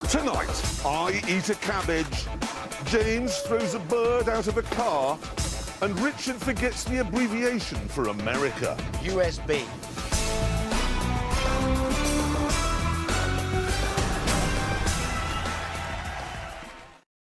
Tonight, I eat a cabbage, James throws a bird out of a car, and Richard forgets the abbreviation for America. USB.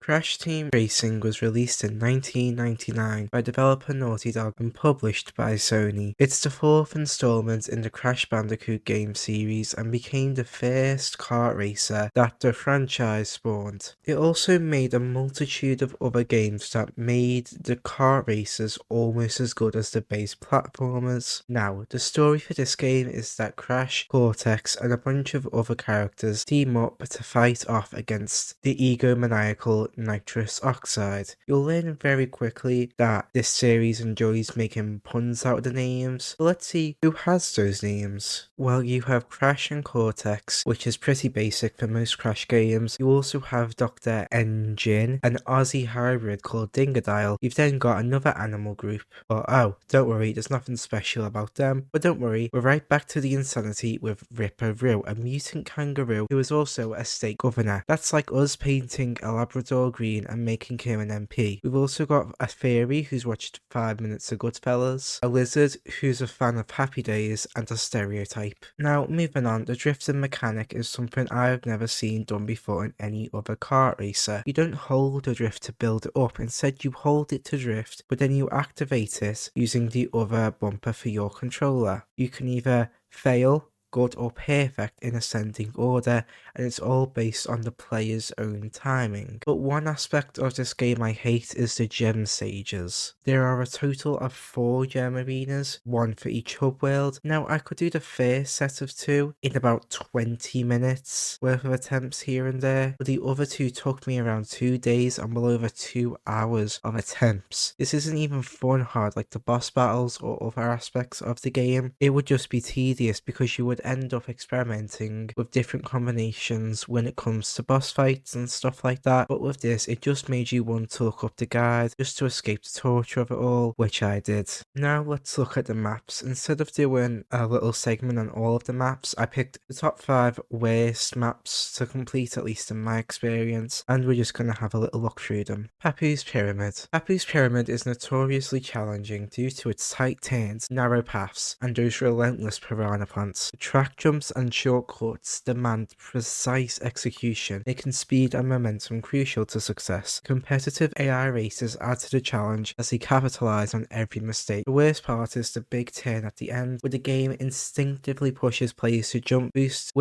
Crash Team Racing was released in 1999 by developer Naughty Dog and published by Sony. It's the fourth installment in the Crash Bandicoot game series and became the first kart racer that the franchise spawned. It also made a multitude of other games that made the kart racers almost as good as the base platformers. Now, the story for this game is that Crash, Cortex, and a bunch of other characters team up to fight off against the egomaniacal nitrous oxide. You'll learn very quickly that this series enjoys making puns out of the names. But let's see who has those names. Well, you have Crash and Cortex, which is pretty basic for most Crash games. You also have Dr. Engine, an Aussie hybrid called Dingodile. You've then got another animal group. But oh, don't worry, there's nothing special about them. But don't worry, we're right back to the insanity with Ripper Roo, a mutant kangaroo who is also a state governor. That's like us painting a Labrador green and making him an MP. We've also got a fairy who's watched 5 minutes of Goodfellas, a lizard who's a fan of Happy Days, and a stereotype. Now, moving on, the drifting mechanic is something I've never seen done before in any other kart racer. You don't hold the drift to build it up, instead you hold it to drift, but then you activate it using the other bumper for your controller. You can either fail, good or perfect in ascending order, and it's all based on the player's own timing. But one aspect of this game I hate is the gem stages. There are a total of 4 gem arenas, one for each hub world. Now I could do the first set of 2 in about 20 minutes worth of attempts here and there, but the other 2 took me around 2 days and well over 2 hours of attempts. This isn't even fun hard like the boss battles or other aspects of the game. It would just be tedious because you would end up experimenting with different combinations when it comes to boss fights and stuff like that, but with this it just made you want to look up the guide just to escape the torture of it all, which I did. Now let's look at the maps. Instead of doing a little segment on all of the maps, I picked the top 5 worst maps to complete, at least in my experience, and we're just going to have a little look through them. Papu's Pyramid. Papu's Pyramid is notoriously challenging due to its tight turns, narrow paths, and those relentless piranha plants. The track jumps and shortcuts demand precise execution, making speed and momentum crucial to success. Competitive AI races add to the challenge as they capitalize on every mistake. The worst part is the big turn at the end, where the game instinctively pushes players to jump boost,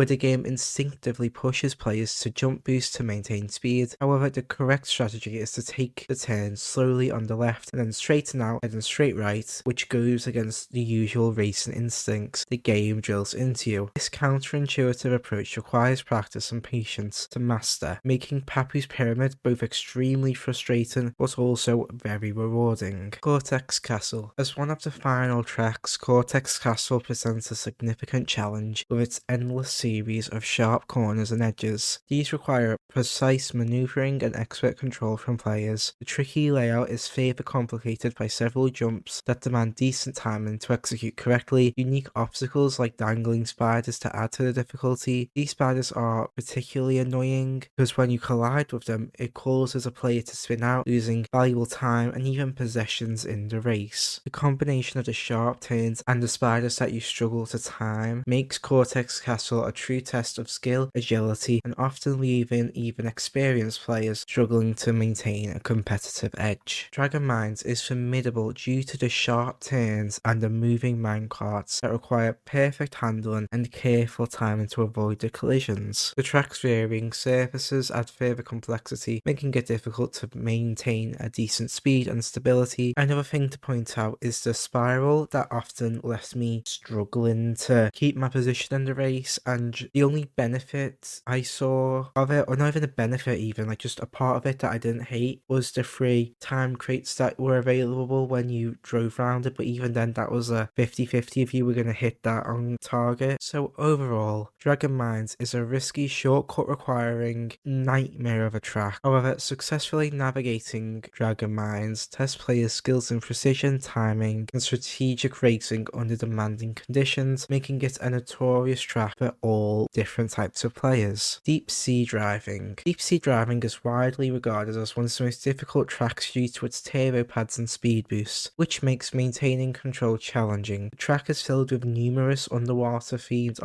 to maintain speed. However, the correct strategy is to take the turn slowly on the left and then straighten out and then straight right, which goes against the usual racing instincts the game drills into you. This counterintuitive approach requires practice and patience to master, making Papu's Pyramid both extremely frustrating but also very rewarding. Cortex Castle. As one of the final tracks, Cortex Castle presents a significant challenge with its endless series of sharp corners and edges. These require precise maneuvering and expert control from players. The tricky layout is further complicated by several jumps that demand decent timing to execute correctly, unique obstacles like dangling spiders to add to the difficulty. These spiders are particularly annoying because when you collide with them, it causes a player to spin out, losing valuable time and even possessions in the race. The combination of the sharp turns and the spiders that you struggle to time makes Cortex Castle a true test of skill, agility, and often leaving even experienced players struggling to maintain a competitive edge. Dragon Mines is formidable due to the sharp turns and the moving minecarts that require perfect handling and careful timing to avoid the collisions. The track's varying surfaces add further complexity, making it difficult to maintain a decent speed and stability. Another thing to point out is the spiral that often left me struggling to keep my position in the race, and the only benefit I saw of it, or not even a benefit even, like just a part of it that I didn't hate, was the 3 time crates that were available when you drove around it, but even then that was a 50-50 if you were going to hit that on target. it. So overall, Dragon Mines is a risky shortcut requiring nightmare of a track. However, successfully navigating Dragon Mines tests players' skills in precision, timing, and strategic racing under demanding conditions, making it a notorious track for all different types of players. Deep sea driving. Deep sea driving is widely regarded as one of the most difficult tracks due to its turbo pads and speed boosts, which makes maintaining control challenging. The track is filled with numerous underwater themed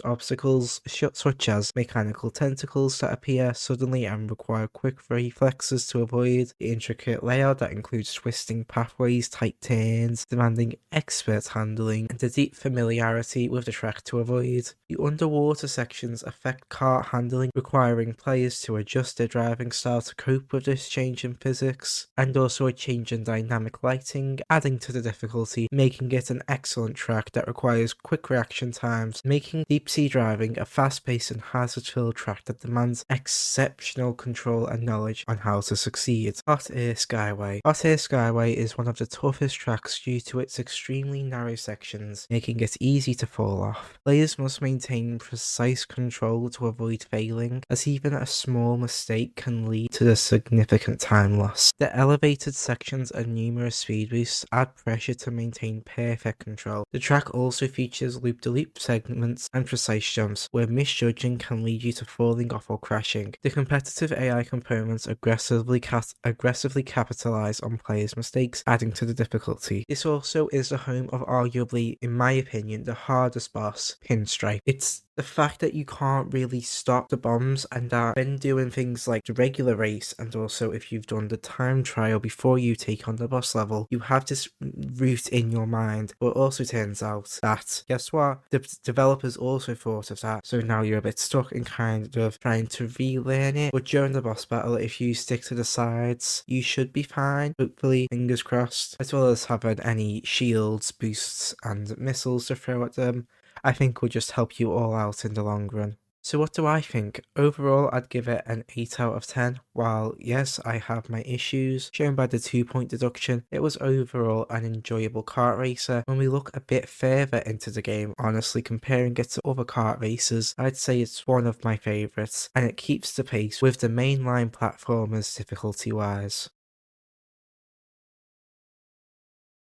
obstacles, such as mechanical tentacles that appear suddenly and require quick reflexes to avoid, the intricate layout that includes twisting pathways, tight turns, demanding expert handling, and a deep familiarity with the track to avoid. The underwater sections affect kart handling, requiring players to adjust their driving style to cope with this change in physics, and also a change in dynamic lighting, adding to the difficulty, making it an excellent track that requires quick reaction times, making deep sea driving a fast-paced and hazard-filled track that demands exceptional control and knowledge on how to succeed. Hot Air Skyway. Hot Air Skyway is one of the toughest tracks due to its extremely narrow sections, making it easy to fall off. Players must maintain precise control to avoid failing, as even a small mistake can lead to a significant time loss. The elevated sections and numerous speed boosts add pressure to maintain perfect control. The track also features loop-to-loop segments and precise jumps, where misjudging can lead you to falling off or crashing. The competitive AI components aggressively capitalize on players' mistakes, adding to the difficulty. This also is the home of arguably, in my opinion, the hardest boss, Pinstripe. It's the fact that you can't really stop the bombs, and that when doing things like the regular race, and also if you've done the time trial before you take on the boss level, you have this route in your mind. But it also turns out that, guess what? The developers also thought of that, so now you're a bit stuck in kind of trying to relearn it. But during the boss battle, if you stick to the sides, you should be fine, hopefully, fingers crossed, as well as having any shields, boosts, and missiles to throw at them. I think will just help you all out in the long run. So what do I think? Overall, I'd give it an 8 out of 10. While, yes, I have my issues, shown by the 2-point deduction, it was overall an enjoyable kart racer. When we look a bit further into the game, honestly, comparing it to other kart racers, I'd say it's one of my favourites, and it keeps the pace with the mainline platformers difficulty-wise.